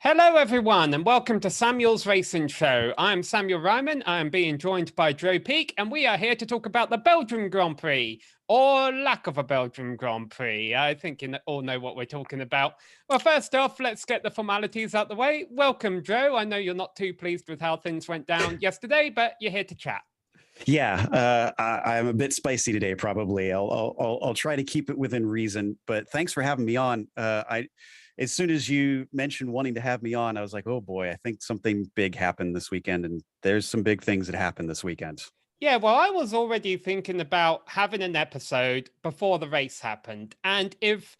Hello, everyone, and welcome to Samuel's Racing Show. I'm Samuel Ryman. I am being joined by Joe Peak, and we are here to talk about the Belgian Grand Prix, or lack of a Belgian Grand Prix. I think you all know what we're talking about. Well, first off, let's get the formalities out the way. Welcome, Joe. I know you're not too pleased with how things went down yesterday, but you're here to chat. Yeah, I'm a bit spicy today. Probably, I'll try to keep it within reason. But thanks for having me on. As soon as you mentioned wanting to have me on, I was like, oh boy, I think something big happened this weekend, and there's some big things that happened this weekend. Yeah, well, I was already thinking about having an episode before the race happened. And if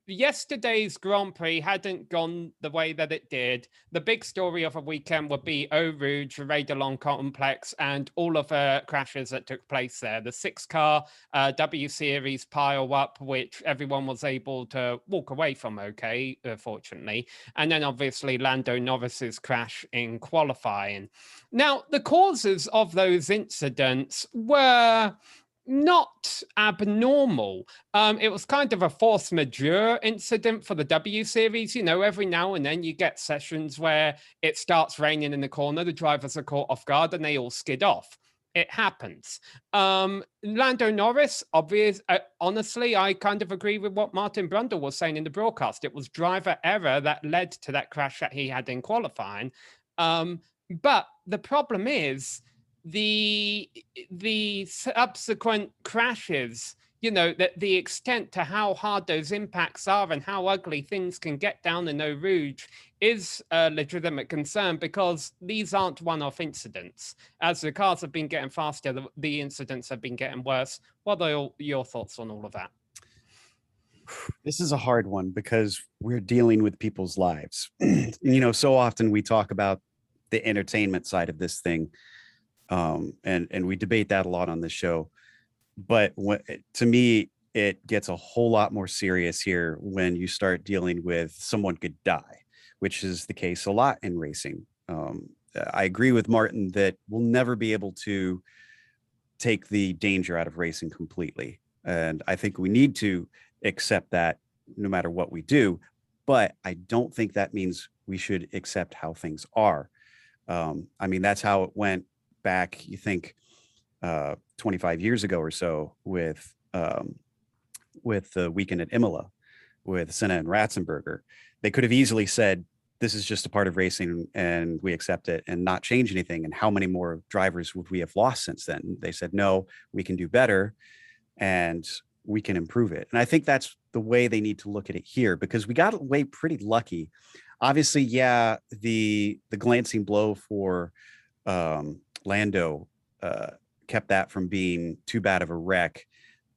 yesterday's Grand Prix hadn't gone the way that it did, the big story of a weekend would be Eau Rouge, Radalon Complex, and all of the crashes that took place there. The six-car W Series pile up, which everyone was able to walk away from okay, fortunately. And then obviously Lando Norris's crash in qualifying. Now, the causes of those incidents were not abnormal. It was kind of a force majeure incident for the W Series. You know, every now and then you get sessions where it starts raining in the corner, the drivers are caught off guard, and they all skid off. It happens. Lando Norris, honestly, I kind of agree with what Martin Brundle was saying in the broadcast. It was driver error that led to that crash that he had in qualifying. But the problem is the subsequent crashes, you know, that the extent to how hard those impacts are and how ugly things can get down in Eau Rouge is a legitimate concern, because these aren't one-off incidents. As the cars have been getting faster, the incidents have been getting worse. What are your thoughts on all of that? This is a hard one because we're dealing with people's lives. So often we talk about the entertainment side of this thing. And we debate that a lot on this show. But to me, it gets a whole lot more serious here when you start dealing with someone could die, which is the case a lot in racing. I agree with Martin that we'll never be able to take the danger out of racing completely. And I think we need to accept that no matter what we do. But I don't think that means we should accept how things are. I mean, that's how it went back, you think, 25 years ago or so with the weekend at Imola with Senna and Ratzenberger. They could have easily said, this is just a part of racing and we accept it, and not change anything. And how many more drivers would we have lost since then? They said, no, we can do better and we can improve it. And I think that's the way they need to look at it here, because we got away pretty lucky. Obviously, yeah, the glancing blow for Lando kept that from being too bad of a wreck.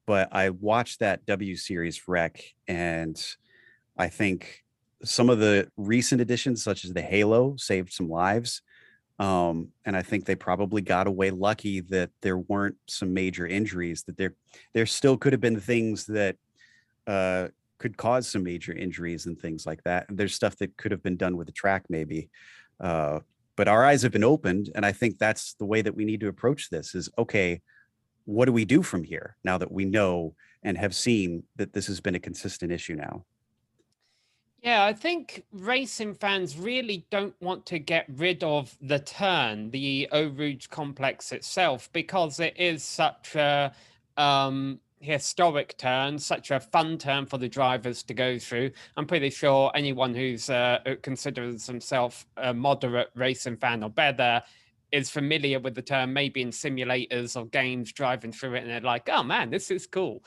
But I watched that W Series wreck, and I think some of the recent additions, such as the Halo, saved some lives. And I think they probably got away lucky that there weren't some major injuries, that there still could have been things that could cause some major injuries and things like that. And there's stuff that could have been done with the track maybe. But our eyes have been opened, and I think that's the way that we need to approach this is, okay, what do we do from here now that we know and have seen that this has been a consistent issue now? Yeah, I think racing fans really don't want to get rid of the turn, the Eau Rouge complex itself, because it is such a historic turn, such a fun turn for the drivers to go through. I'm pretty sure anyone who's considers himself a moderate racing fan or better is familiar with the term, maybe in simulators or games, driving through it, and they're like, oh man, this is cool.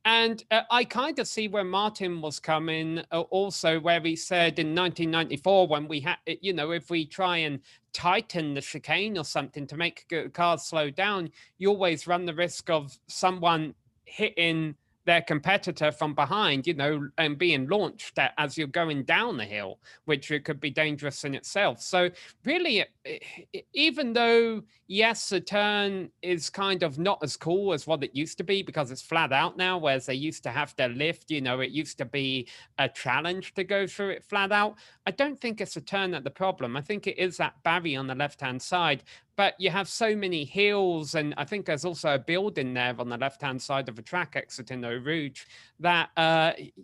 And I kind of see where Martin was coming, also where he said in 1994, when we had, you know, if we try and tighten the chicane or something to make cars slow down, you always run the risk of someone hitting their competitor from behind, you know, and being launched as you're going down the hill, which it could be dangerous in itself. So really, even though, yes, the turn is kind of not as cool as what it used to be because it's flat out now, whereas they used to have to lift, it used to be a challenge to go through it flat out. I don't think it's a turn at the problem. I think it is that barrier on the left-hand side, but you have so many hills, and I think there's also a building there on the left-hand side of the track exiting Eau Rouge that,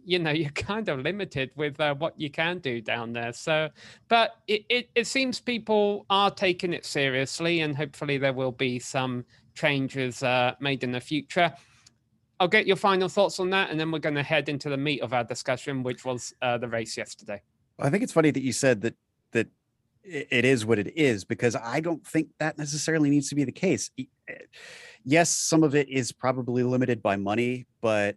you're kind of limited with what you can do down there. So, but it seems people are taking it seriously, and hopefully there will be some changes made in the future. I'll get your final thoughts on that, and then we're going to head into the meat of our discussion, which was the race yesterday. I think it's funny that you said that it is what it is, because I don't think that necessarily needs to be the case. Yes, some of it is probably limited by money, but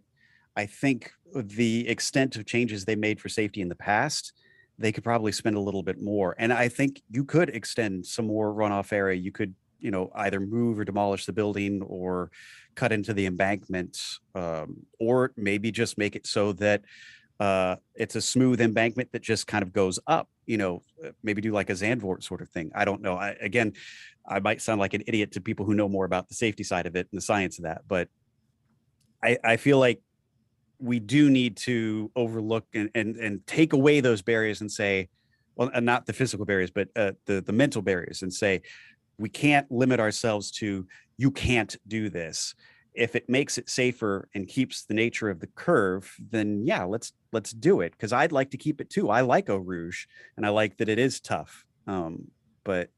I think the extent of changes they made for safety in the past, they could probably spend a little bit more. And I think you could extend some more runoff area. You could, either move or demolish the building or cut into the embankment, or maybe just make it so that it's a smooth embankment that just kind of goes up, maybe do like a Zandvoort sort of thing. I don't know. I might sound like an idiot to people who know more about the safety side of it and the science of that, but I feel like we do need to overlook and take away those barriers and say, well, not the physical barriers, but the mental barriers, and say, we can't limit ourselves to, you can't do this. If it makes it safer and keeps the nature of the curve, then yeah, let's do it. Because I'd like to keep it too. I like Eau Rouge, and I like that it is tough. But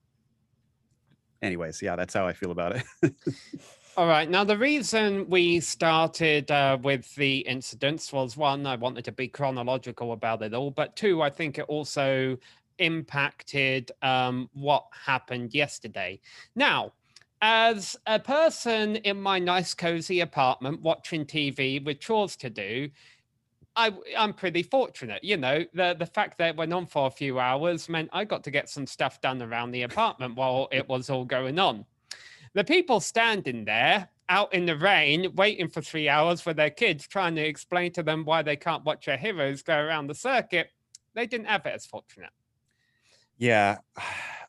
anyways, yeah, that's how I feel about it. All right. Now, the reason we started with the incidents was, one, I wanted to be chronological about it all, but two, I think it also impacted what happened yesterday. Now, as a person in my nice, cozy apartment watching TV with chores to do, I'm pretty fortunate. The fact that it went on for a few hours meant I got to get some stuff done around the apartment while it was all going on. The people standing there out in the rain, waiting for 3 hours for their kids, trying to explain to them why they can't watch their heroes go around the circuit, they didn't have it as fortunate. Yeah.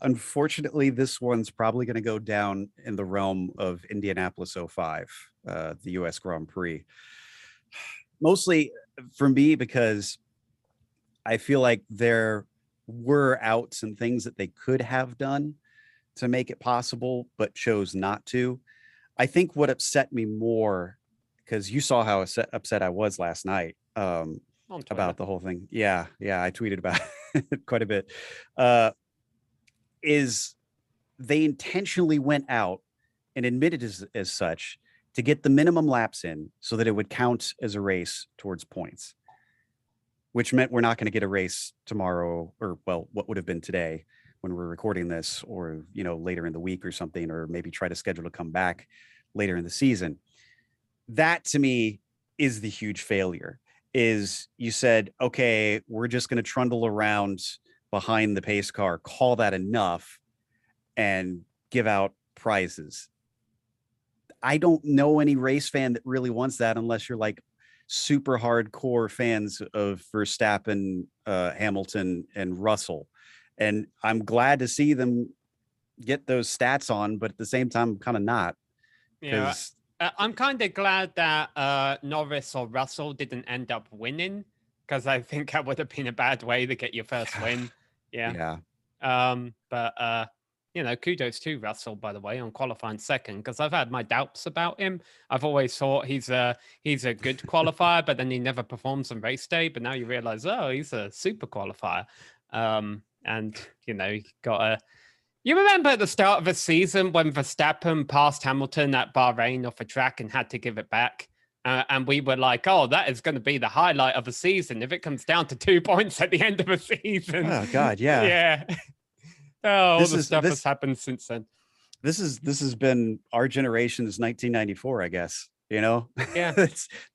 Unfortunately, this one's probably going to go down in the realm of Indianapolis 05, the US Grand Prix. Mostly for me, because I feel like there were outs and things that they could have done to make it possible, but chose not to. I think what upset me more, because you saw how upset I was last night about the whole thing. Yeah, I tweeted about it quite a bit. Is they intentionally went out and admitted as such to get the minimum laps in so that it would count as a race towards points, which meant we're not going to get a race tomorrow, or, well, what would have been today when we're recording this, or, later in the week or something, or maybe try to schedule to come back later in the season. That to me is the huge failure. Is you said, okay, we're just going to trundle around behind the pace car, call that enough, and give out prizes. I don't know any race fan that really wants that, unless you're like super hardcore fans of Verstappen, Hamilton, and Russell. And I'm glad to see them get those stats on, but at the same time, I'm kind of not. Yeah, I'm kind of glad that Norris or Russell didn't end up winning, because I think that would have been a bad way to get your first win. Yeah. But kudos to Russell, by the way, on qualifying second, because I've had my doubts about him. I've always thought he's a good qualifier, but then he never performs on race day. But now you realize, oh, he's a super qualifier. And you remember at the start of the season when Verstappen passed Hamilton at Bahrain off a track and had to give it back? And we were like, oh, that is going to be the highlight of the season if it comes down to 2 points at the end of a season. Oh, God, yeah. Yeah. All the stuff has happened since then. This has been our generation's 1994, I guess. Yeah.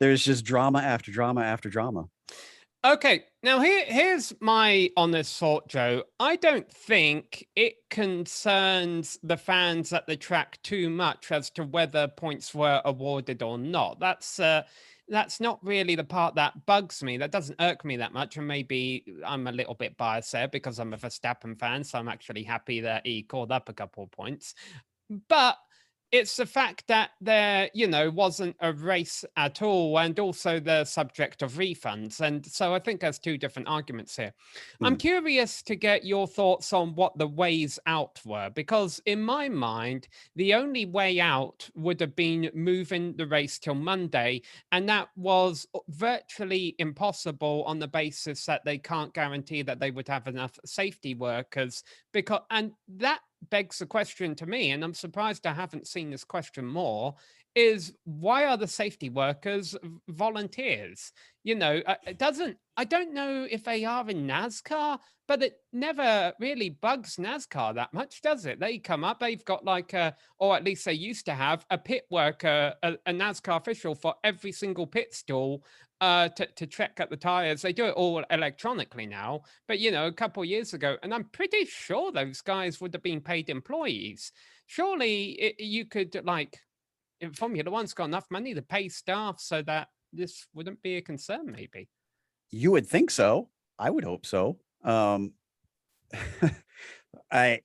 There's just drama after drama after drama. Okay, now here's my honest thought, Joe. I don't think it concerns the fans at the track too much as to whether points were awarded or not. That's that's not really the part that bugs me. That doesn't irk me that much. And maybe I'm a little bit biased there because I'm a Verstappen fan. So I'm actually happy that he called up a couple of points. But it's the fact that there, wasn't a race at all, and also the subject of refunds. And so I think there's two different arguments here. I'm Mm. curious to get your thoughts on what the ways out were, because in my mind, the only way out would have been moving the race till Monday. And that was virtually impossible on the basis that they can't guarantee that they would have enough safety workers. And that begs the question to me, and I'm surprised I haven't seen this question more, is why are the safety workers volunteers? It doesn't, I don't know if they are in NASCAR, but it never really bugs NASCAR that much, does it? They come up, they've got like or at least they used to have a pit worker, a NASCAR official for every single pit stall to check at the tires. They do it all electronically now, but a couple of years ago, and I'm pretty sure those guys would have been paid employees. Surely you could Formula One's got enough money to pay staff so that this wouldn't be a concern, maybe. You would think so. I would hope so. I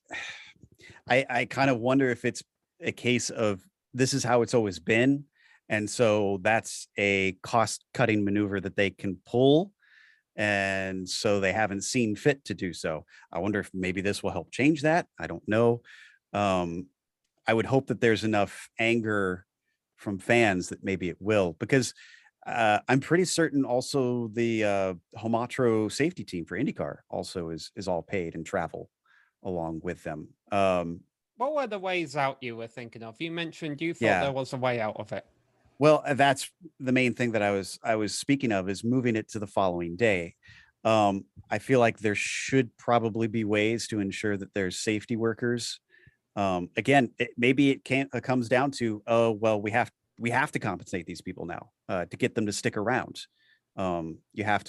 I kind of wonder if it's a case of this is how it's always been, and so that's a cost-cutting maneuver that they can pull, and so they haven't seen fit to do so. I wonder if maybe this will help change that. I don't know. Um, I would hope that there's enough anger from fans that maybe it will, because I'm pretty certain also the Homatro safety team for IndyCar also is all paid and travel along with them. What were the ways out you were thinking of? You mentioned you thought there Yeah. was a way out of it. Well, that's the main thing that I was speaking of, is moving it to the following day. I feel like there should probably be ways to ensure that there's safety workers. Again, maybe it can't it comes down to, oh well, we have to compensate these people now to get them to stick around. You have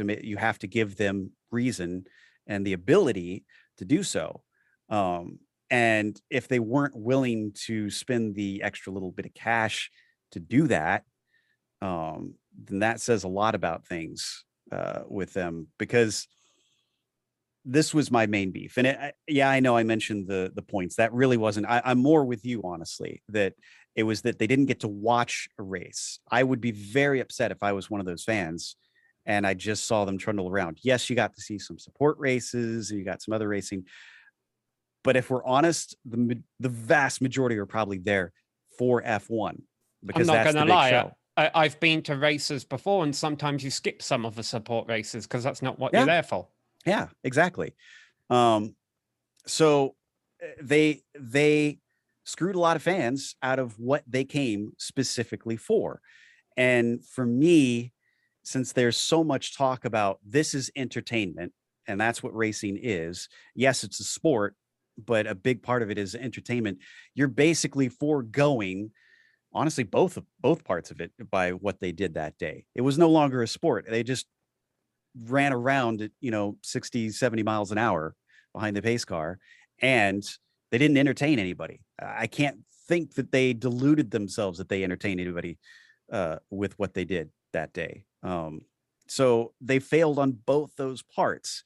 to give them reason and the ability to do so. And if they weren't willing to spend the extra little bit of cash to do that, then that says a lot about things with them, because this was my main beef. And yeah, I know I mentioned the points. That really wasn't. I'm more with you, honestly, that it was that they didn't get to watch a race. I would be very upset if I was one of those fans and I just saw them trundle around. Yes, you got to see some support races and you got some other racing. But if we're honest, the vast majority are probably there for F1 I'm because not that's going the to big lie. show. I've been to races before, and sometimes you skip some of the support races because that's not what you're Yeah, there for. yeah, exactly. Um, so they screwed a lot of fans out of what they came specifically for. And for me, since there's so much talk about this is entertainment and that's what racing is, yes, it's a sport, but a big part of it is entertainment. You're basically foregoing, honestly, both parts of it by what they did that day. It was no longer a sport. They just ran around at 60, 70 miles an hour behind the pace car, and they didn't entertain anybody. I can't think that they deluded themselves that they entertained anybody with what they did that day. So they failed on both those parts.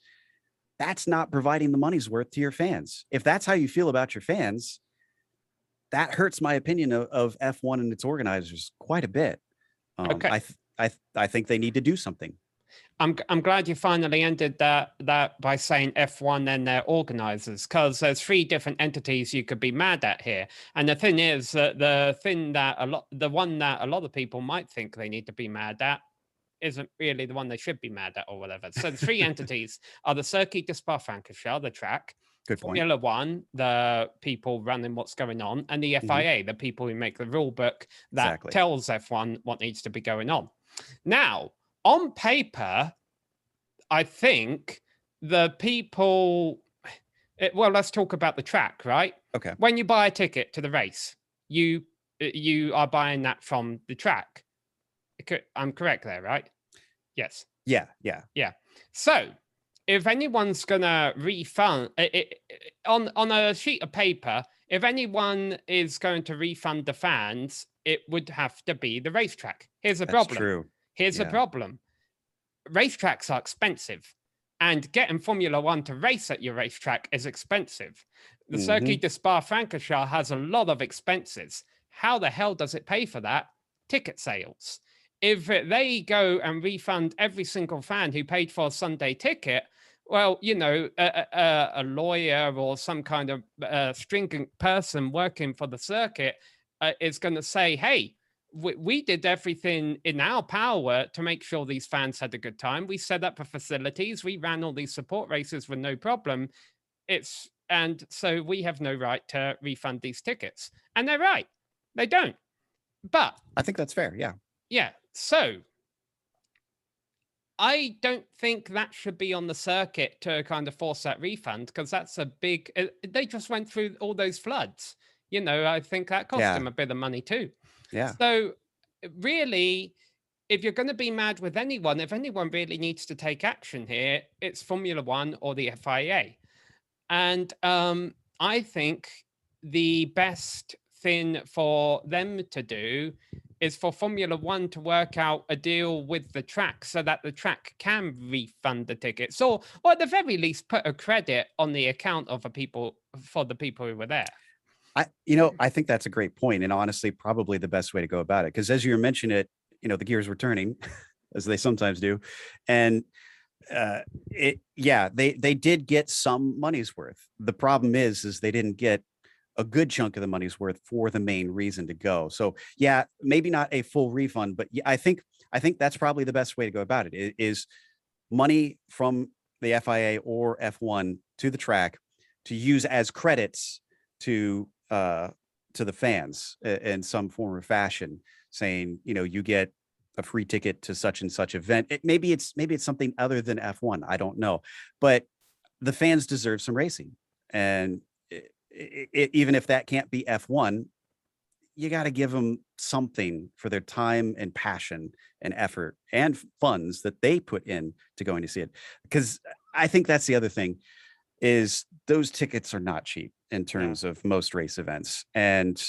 That's not providing the money's worth to your fans. If that's how you feel about your fans, that hurts my opinion of F1 and its organizers quite a bit. Okay. I think they need to do something. I'm glad you finally ended that by saying F1 and their organizers, because there's three different entities you could be mad at here. And the thing is that the one that a lot of people might think they need to be mad at isn't really the one they should be mad at or whatever. So the three entities are the Circuit de Spa-Francorchamps, the track, Good point. Formula One, the people running what's going on, and the FIA, the people who make the rule book that Exactly. tells F1 what needs to be going on. Now, on paper, I think the people. Well, let's talk about the track, right? Okay. When you buy a ticket to the race, you are buying that from the track. I'm correct there, right? Yes. Yeah. Yeah. So if anyone's gonna refund on a sheet of paper, if anyone is going to refund the fans, it would have to be the racetrack. Here's the That's problem. true. Here's a Yeah. problem. Racetracks are expensive, and getting Formula One to race at your racetrack is expensive. The Circuit de Spa-Francorchamps has a lot of expenses. How the hell does it pay for that? Ticket sales. If they go and refund every single fan who paid for a Sunday ticket, well, a lawyer or some kind of stringent person working for the circuit is going to say, hey, we did everything in our power to make sure these fans had a good time. We set up the facilities. We ran all these support races with no problem. And so we have no right to refund these tickets. And they're right. They don't. But I think that's fair. Yeah. yeah. So I don't think that should be on the circuit to kind of force that refund, because that's a big. They just went through all those floods. I think that cost Yeah. them a bit of money too. Yeah. So really, if you're going to be mad with anyone, if anyone really needs to take action here, it's Formula One or the FIA. And I think the best thing for them to do is for Formula One to work out a deal with the track so that the track can refund the tickets, or at the very least put a credit on the account of the people who were there. I think that's a great point, and honestly, probably the best way to go about it. Because as you mentioned it, the gears were turning, as they sometimes do, and they did get some money's worth. The problem is they didn't get a good chunk of the money's worth for the main reason to go. So yeah, maybe not a full refund, but yeah, I think that's probably the best way to go about it is money from the FIA or F1 to the track to use as credits to the fans in some form or fashion, saying, you get a free ticket to such and such event. Maybe it's something other than F1. I don't know, but the fans deserve some racing, and even if that can't be F1, you got to give them something for their time and passion and effort and funds that they put in to going to see it. Because I think that's the other thing, is those tickets are not cheap in terms of most race events. And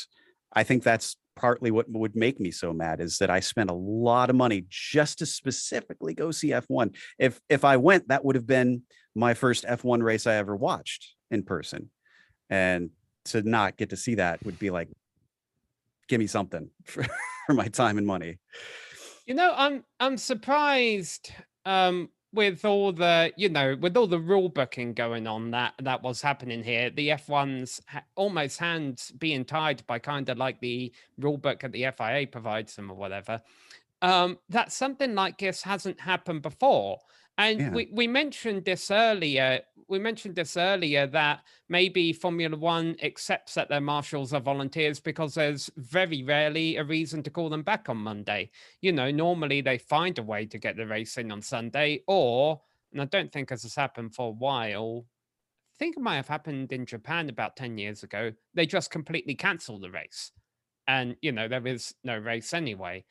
I think that's partly what would make me so mad, is that I spent a lot of money just to specifically go see F1. If I went, that would have been my first F1 race I ever watched in person. And to not get to see that would be like, give me something for my time and money. I'm surprised with all the rule booking going on that was happening here. The F1's almost hands being tied by kind of like the rule book that the FIA provides them or whatever. That something like this hasn't happened before. And Yeah. we mentioned this earlier. We mentioned this earlier that maybe Formula One accepts that their marshals are volunteers because there's very rarely a reason to call them back on Monday. Normally they find a way to get the race in on Sunday, and I don't think this has happened for a while. I think it might have happened in Japan about 10 years ago. They just completely cancel the race. And, there is no race anyway.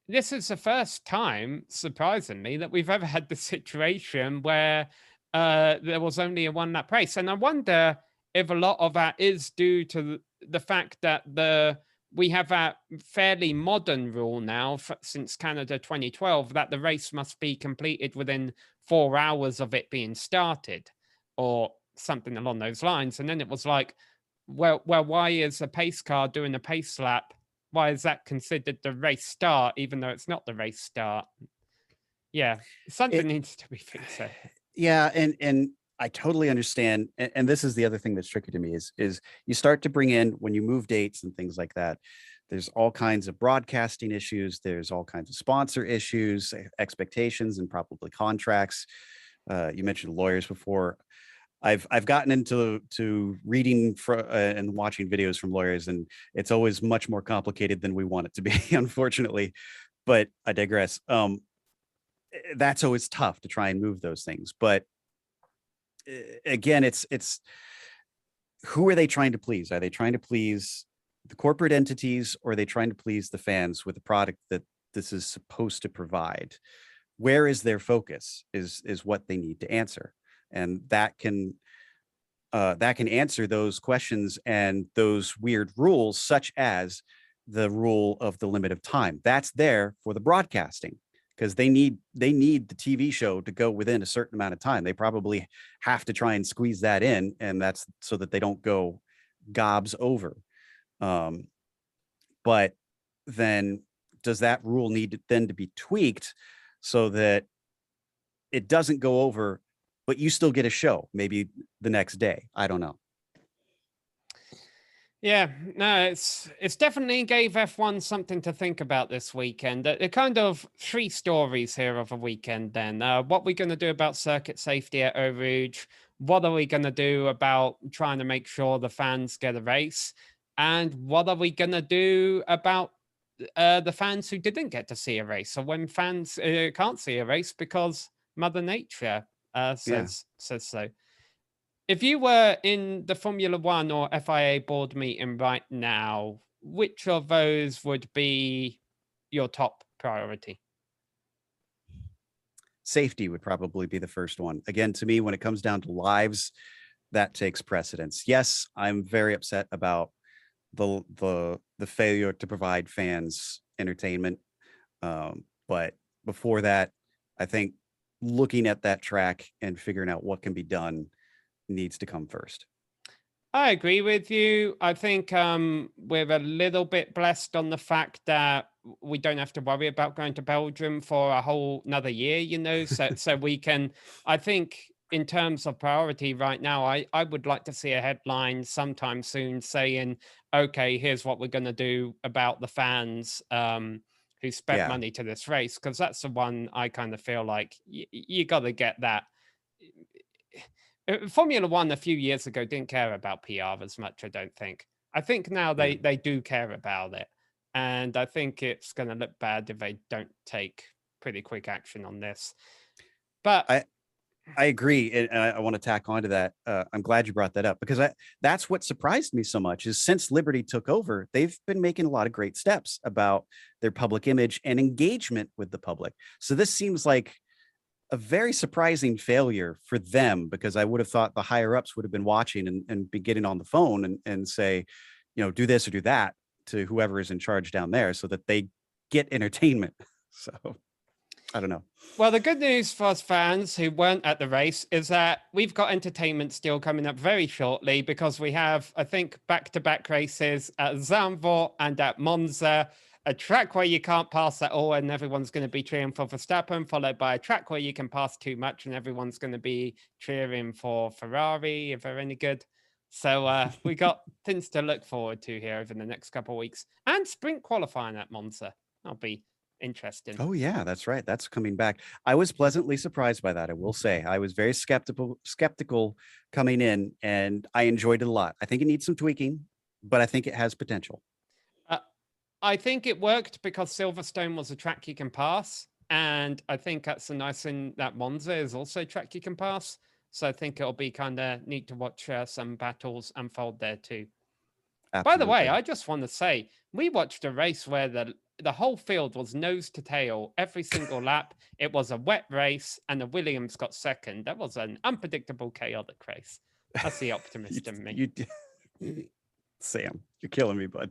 This is the first time, surprisingly, that we've ever had the situation where there was only a one-lap race. And I wonder if a lot of that is due to the fact that we have a fairly modern rule now since Canada 2012 that the race must be completed within 4 hours of it being started, or something along those lines. And then it was like, well, why is a pace car doing a pace lap? Why is that considered the race start, even though it's not the race start? Yeah, something needs to be fixed there. Yeah, and I totally understand. And this is the other thing that's tricky to me is you start to bring in, when you move dates and things like that, there's all kinds of broadcasting issues. There's all kinds of sponsor issues, expectations, and probably contracts. You mentioned lawyers before. I've gotten into reading and watching videos from lawyers, and it's always much more complicated than we want it to be, unfortunately. But I digress. That's always tough to try and move those things. But again, it's who are they trying to please? Are they trying to please the corporate entities, or are they trying to please the fans with the product that this is supposed to provide? Where is their focus? Is what they need to answer. And that can answer those questions and those weird rules, such as the rule of the limit of time. That's there for the broadcasting because they need the TV show to go within a certain amount of time. They probably have to try and squeeze that in, and that's so that they don't go gobs over. But then does that rule need then to be tweaked so that it doesn't go over, but you still get a show maybe the next day? I don't know. Yeah, no, it's definitely gave F1 something to think about this weekend. They're kind of three stories here of a weekend then. What we're going to do about circuit safety at Eau Rouge, what are we going to do about trying to make sure the fans get a race, and what are we going to do about the fans who didn't get to see a race, or when fans can't see a race because Mother Nature says so. If you were in the Formula One or FIA board meeting right now, which of those would be your top priority? Safety would probably be the first one. Again, to me, when it comes down to lives, that takes precedence. Yes, I'm very upset about the failure to provide fans entertainment. But before that, I think looking at that track and figuring out what can be done needs to come first. I agree with you. I think we're a little bit blessed on the fact that we don't have to worry about going to Belgium for a whole another year, so we can, I think in terms of priority right now, I would like to see a headline sometime soon saying, okay, here's what we're going to do about the fans who spent money to this race, because that's the one I kind of feel like you got to get that. Formula One a few years ago didn't care about PR as much, I don't think. I think now they do care about it. And I think it's going to look bad if they don't take pretty quick action on this. But I agree. And I want to tack on to that. I'm glad you brought that up because that's what surprised me so much is since Liberty took over, they've been making a lot of great steps about their public image and engagement with the public. So this seems like a very surprising failure for them because I would have thought the higher ups would have been watching and be getting on the phone and say, do this or do that to whoever is in charge down there so that they get entertainment. So I don't know. Well, the good news for us fans who weren't at the race is that we've got entertainment still coming up very shortly because we have, I think, back-to-back races at Zandvoort and at Monza. A track where you can't pass at all and everyone's going to be cheering for Verstappen, followed by a track where you can pass too much and everyone's going to be cheering for Ferrari if they're any good. So we got things to look forward to here over the next couple of weeks. And sprint qualifying at Monza. That'll be interesting. Oh, yeah, that's right. That's coming back. I was pleasantly surprised by that, I will say. I was very skeptical coming in, and I enjoyed it a lot. I think it needs some tweaking, but I think it has potential. I think it worked because Silverstone was a track you can pass. And I think that's a nice thing that Monza is also a track you can pass. So I think it'll be kind of neat to watch some battles unfold there too. Absolutely. By the way, I just want to say, we watched a race where the whole field was nose to tail every single lap. It was a wet race and the Williams got second. That was an unpredictable, chaotic race. That's the optimist in me. Sam, you're killing me, bud.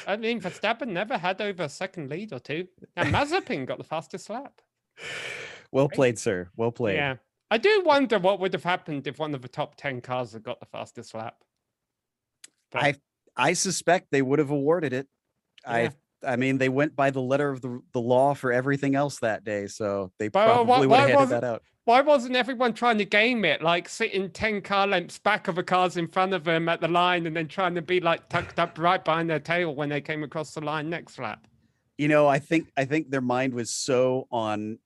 I mean, Verstappen never had over a second lead or two. And Mazepin got the fastest lap. Well played, sir. Well played. Yeah. I do wonder what would have happened if one of the top 10 cars had got the fastest lap. But I suspect they would have awarded it. Yeah. I mean, they went by the letter of the law for everything else that day, so they probably would have handed that out. Why wasn't everyone trying to game it, like sitting 10 car lengths back of the cars in front of them at the line and then trying to be like tucked up right behind their tail when they came across the line next lap? I think their mind was so on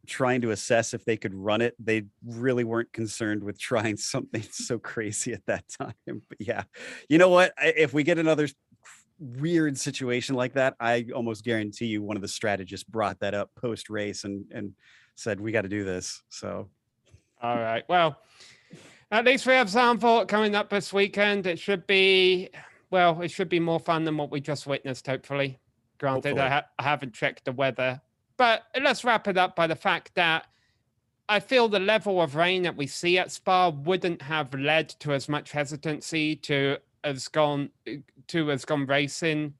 trying to assess if they could run it. They really weren't concerned with trying something so crazy at that time. But yeah, you know what? If we get another weird situation like that, I almost guarantee you one of the strategists brought that up post race and said, we got to do this. So, all right. Well, at least we have Zandvoort coming up this weekend. It should be more fun than what we just witnessed, hopefully. Granted, I haven't checked the weather. But let's wrap it up by the fact that I feel the level of rain that we see at Spa wouldn't have led to as much hesitancy to has gone racing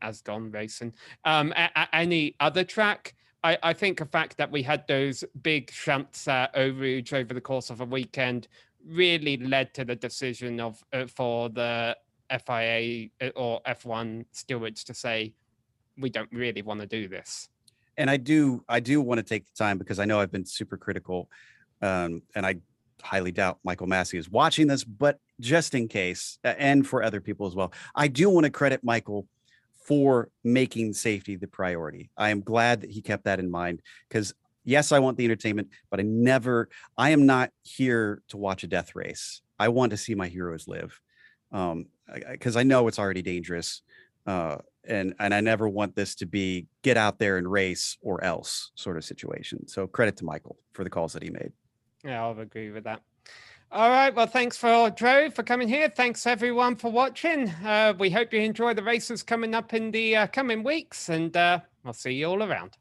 as Don racing. Any other track? I think the fact that we had those big shunts at Eau Rouge over the course of a weekend really led to the decision of for the FIA or F1 stewards to say, we don't really want to do this. And I do want to take the time, because I know I've been super critical, and I highly doubt Michael Massey is watching this, but just in case, and for other people as well, I do want to credit Michael for making safety the priority. I am glad that he kept that in mind, because yes, I want the entertainment, but I am not here to watch a death race. I want to see my heroes live, because I know it's already dangerous. And I never want this to be get out there and race or else sort of situation. So credit to Michael for the calls that he made. Yeah, I'll agree with that. All right. Well, thanks for Drew for coming here. Thanks everyone for watching. We hope you enjoy the races coming up in the coming weeks, and I'll see you all around.